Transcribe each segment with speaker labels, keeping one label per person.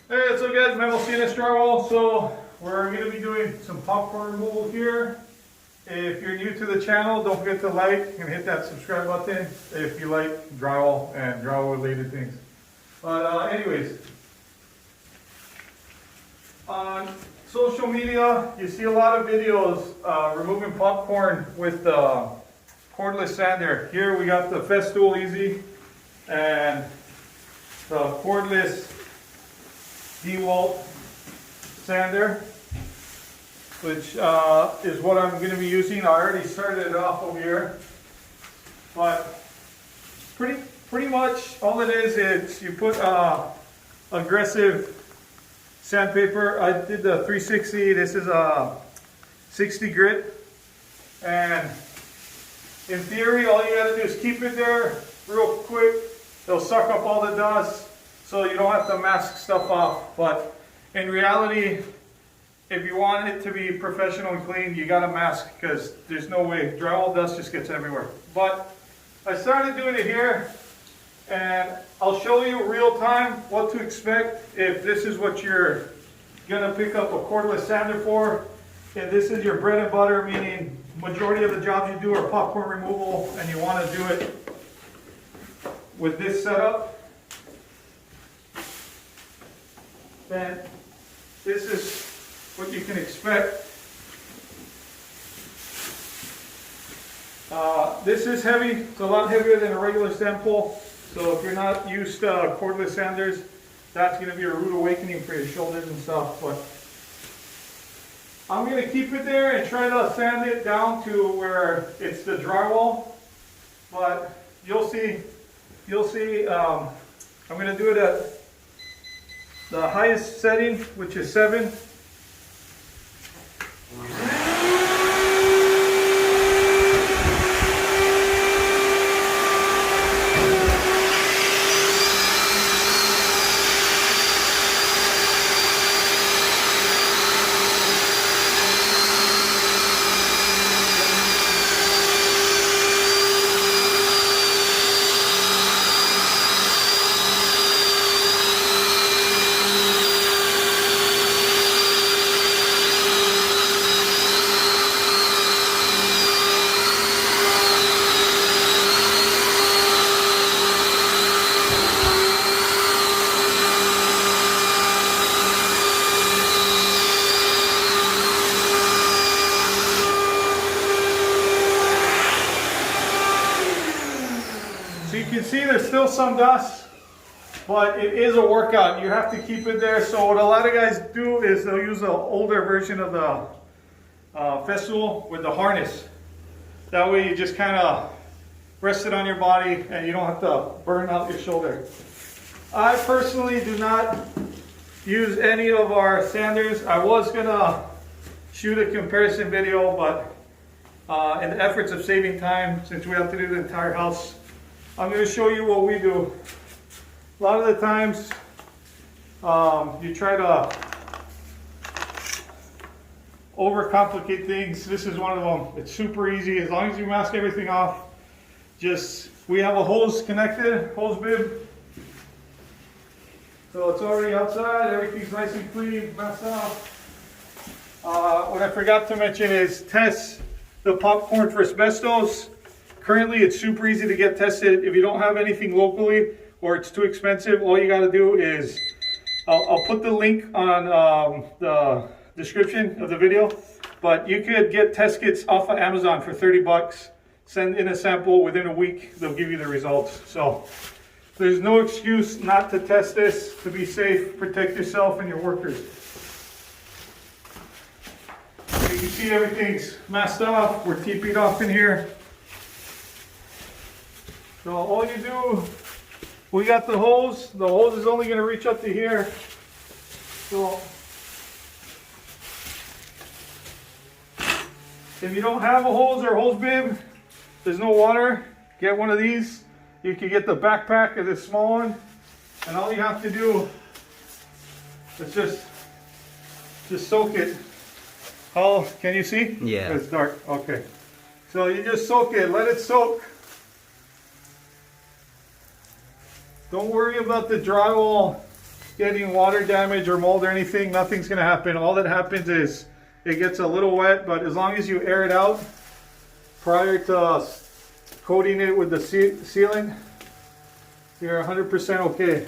Speaker 1: Hey, what's up guys, Memo CNS Drywall. So we're going to be doing some popcorn removal here. If you're new to the channel, don't forget to like and hit that subscribe button if you like drywall and drywall related things. But anyways, on social media you see a lot of videos removing popcorn with the cordless sander. Here we got the Festool Easy and the cordless DRYWALL sander, which is what I'm going to be using. I already started it off over here, but pretty much all it is you put aggressive sandpaper. I did the 360. This is a 60 grit, and in theory all you got to do is keep it there real quick. It'll suck up all the dust, so you don't have to mask stuff off. But in reality, if you want it to be professional and clean, you gotta mask, because there's no way. Drywall dust just gets everywhere. But I started doing it here, and I'll show you real time what to expect if this is what you're gonna pick up a cordless sander for. And this is your bread and butter, meaning majority of the jobs you do are popcorn removal, and you want to do it with this setup. Then this is what you can expect. This is heavy. It's a lot heavier than a regular sand pole. So if you're not used to cordless sanders, that's going to be a rude awakening for your shoulders and stuff. But I'm going to keep it there and try to sand it down to where it's the drywall. But you'll see. I'm going to do it at the highest setting, which is 7. So you can see there's still some dust, but it is a workout. You have to keep it there. So what a lot of guys do is they'll use an older version of the Festool with the harness. That way you just kind of rest it on your body and you don't have to burn out your shoulder. I personally do not use any of our sanders. I was going to shoot a comparison video, but in the efforts of saving time, since we have to do the entire house, I'm going to show you what we do. A lot of the times, you try to overcomplicate things. This is one of them. It's super easy as long as you mask everything off. We have a hose connected, hose bib. So it's already outside, everything's nice and clean, masked off. What I forgot to mention is test the popcorn for asbestos. Currently, it's super easy to get tested. If you don't have anything locally or it's too expensive, all you got to do is, I'll put the link on the description of the video, but you could get test kits off of Amazon for 30 bucks. Send in a sample, within a week, they'll give you the results. So there's no excuse not to test this, to be safe, protect yourself and your workers. You can see everything's masked off. We're TP'd off in here. So all you do, we got the hose. The hose is only going to reach up to here. So if you don't have a hose or a hose bib, there's no water, get one of these. You can get the backpack of this small one, and all you have to do is just soak it. Oh, can you see?
Speaker 2: Yeah.
Speaker 1: It's dark. Okay. So you just soak it, let it soak. Don't worry about the drywall getting water damage or mold or anything, nothing's gonna happen. All that happens is it gets a little wet, but as long as you air it out prior to coating it with the sealant, you're 100% okay.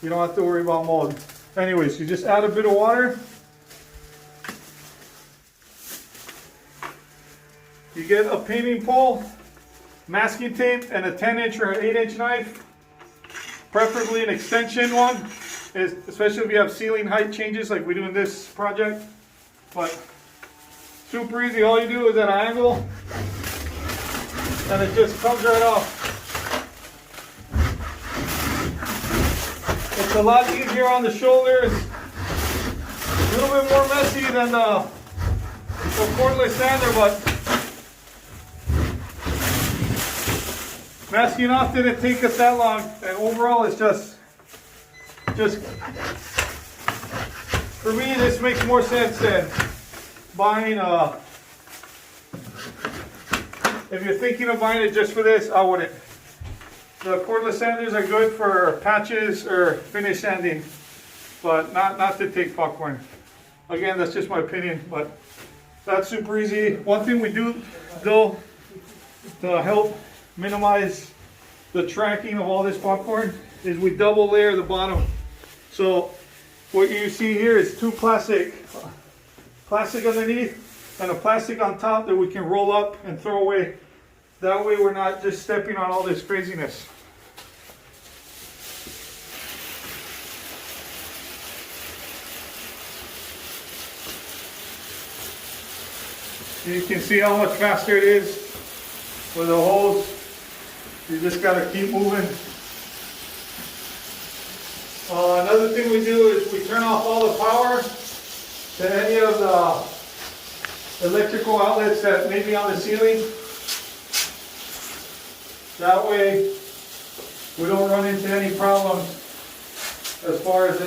Speaker 1: You don't have to worry about mold. Anyways, you just add a bit of water. You get a painting pole, masking tape, and a 10-inch or an 8-inch knife. Preferably an extension one, especially if you have ceiling height changes like we do in this project. But super easy, all you do is at an angle, and it just comes right off. It's a lot easier on the shoulders, a little bit more messy than the cordless sander, but masking off didn't take us that long, and overall it's just for me this makes more sense than buying if you're thinking of buying it just for this, I wouldn't. The cordless sanders are good for patches or finish sanding, but not to take popcorn. Again, that's just my opinion, but that's super easy. One thing we do though to help minimize the tracking of all this popcorn is we double layer the bottom. So what you see here is two plastic underneath and a plastic on top that we can roll up and throw away. That way we're not just stepping on all this craziness. You can see how much faster it is with the hose. You just got to keep moving. Another thing we do is we turn off all the power to any of the electrical outlets that may be on the ceiling. That way we don't run into any problems as far as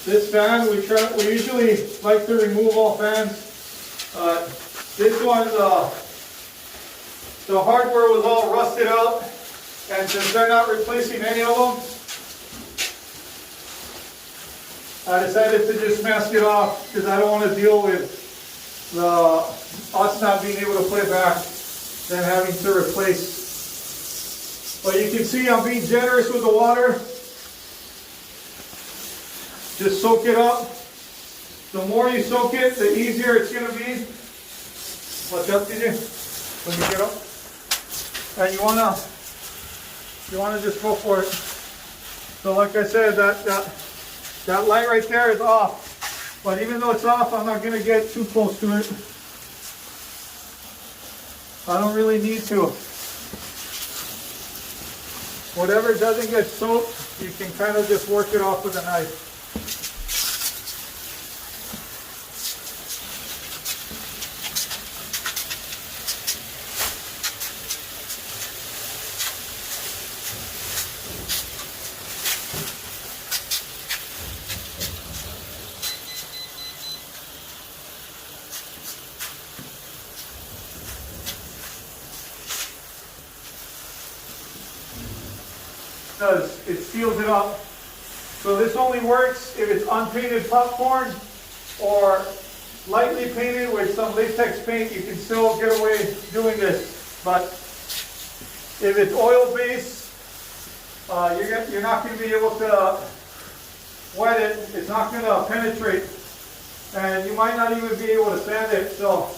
Speaker 1: this fan, we usually like to remove all fans. This one, the hardware was all rusted out, and since they're not replacing any of them, I decided to just mask it off because I don't want to deal with us not being able to put it back and having to replace. But you can see I'm being generous with the water. Just soak it up. The more you soak it, the easier it's going to be. Watch out, DJ, when you get up. And you wanna just go for it. So like I said, that light right there is off. But even though it's off, I'm not going to get too close to it. I don't really need to. Whatever doesn't get soaked, you can kind of just work it off with a knife. Does it seals it up. So this only works if it's unpainted popcorn or lightly painted with some latex paint. You can still get away doing this, but if it's oil based, you're not going to be able to wet it. It's not going to penetrate, and you might not even be able to sand it. So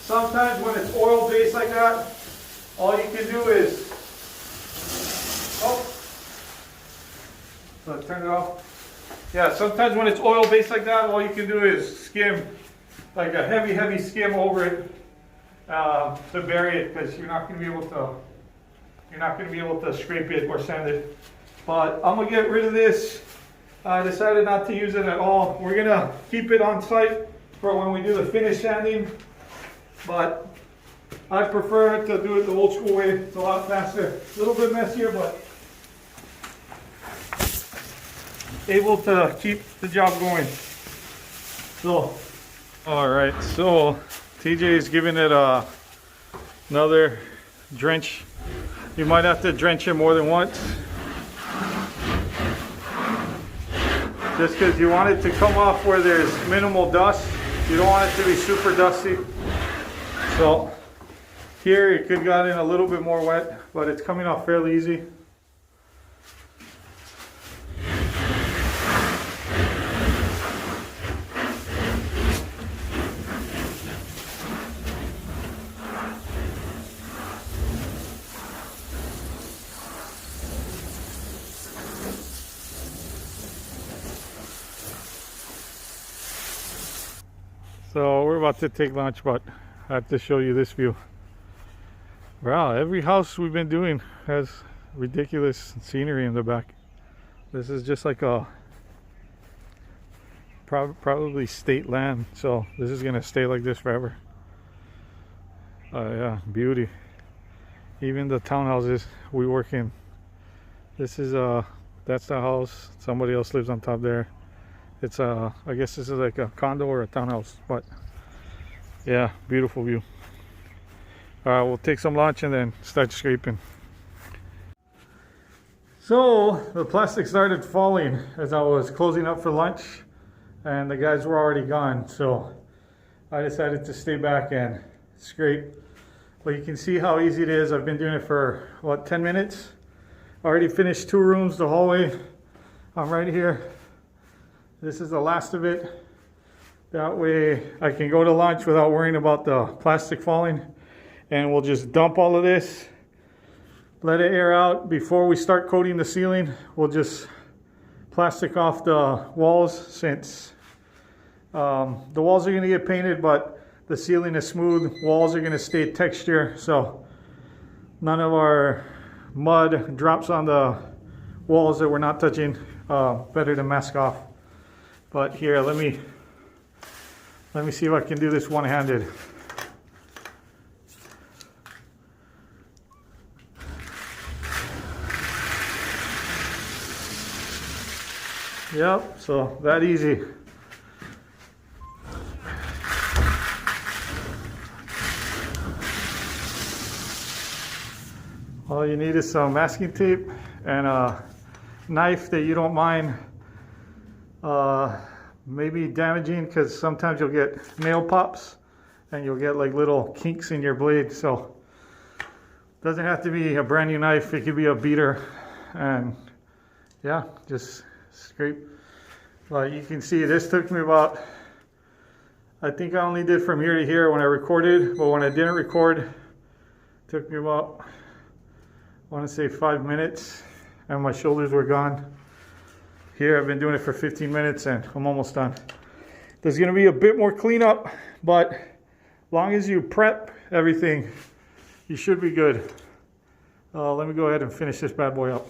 Speaker 1: sometimes when it's oil based like that, all you can do is so turn it off. Yeah, sometimes when it's oil based like that, all you can do is skim, like a heavy skim over it to bury it, because you're not going to be able to scrape it or sand it. But I'm gonna get rid of this. I decided not to use it at all. We're gonna keep it on site for when we do the finish sanding, but I prefer to do it the old school way. It's a lot faster, a little bit messier, but able to keep the job going. So, all right, so TJ is giving it another drench. You might have to drench it more than once. Just because you want it to come off where there's minimal dust. You don't want it to be super dusty. So here it could have gotten a little bit more wet, but it's coming off fairly easy. So we're about to take lunch, but I have to show you this view. Wow, every house we've been doing has ridiculous scenery in the back. This is just like a probably state land, so this is gonna stay like this forever. Yeah, beauty. Even the townhouses we work in. This is that's the house. Somebody else lives on top there. It's I guess this is like a condo or a townhouse, but yeah, beautiful view. All right, we'll take some lunch and then start scraping. So the plastic started falling as I was closing up for lunch, and the guys were already gone. So I decided to stay back and scrape. But you can see how easy it is. I've been doing it for what, 10 minutes. I already finished 2 rooms, the hallway. I'm right here. This is the last of it. That way I can go to lunch without worrying about the plastic falling. And we'll just dump all of this, let it air out. Before we start coating the ceiling, we'll just plastic off the walls, since the walls are going to get painted, but the ceiling is smooth. Walls are going to stay texture, so none of our mud drops on the walls that we're not touching. Better to mask off. But here, let me see if I can do this one-handed. Yep, so that easy. All you need is some masking tape and a knife that you don't mind maybe damaging, because sometimes you'll get nail pops and you'll get like little kinks in your blade. So it doesn't have to be a brand new knife, it could be a beater, and yeah, just scrape. But you can see this took me about, I think I only did from here to here when I recorded, but when I didn't record, it took me about, I want to say 5 minutes, and my shoulders were gone. Here I've been doing it for 15 minutes and I'm almost done. There's going to be a bit more cleanup, but as long as you prep everything, you should be good. Let me go ahead and finish this bad boy up.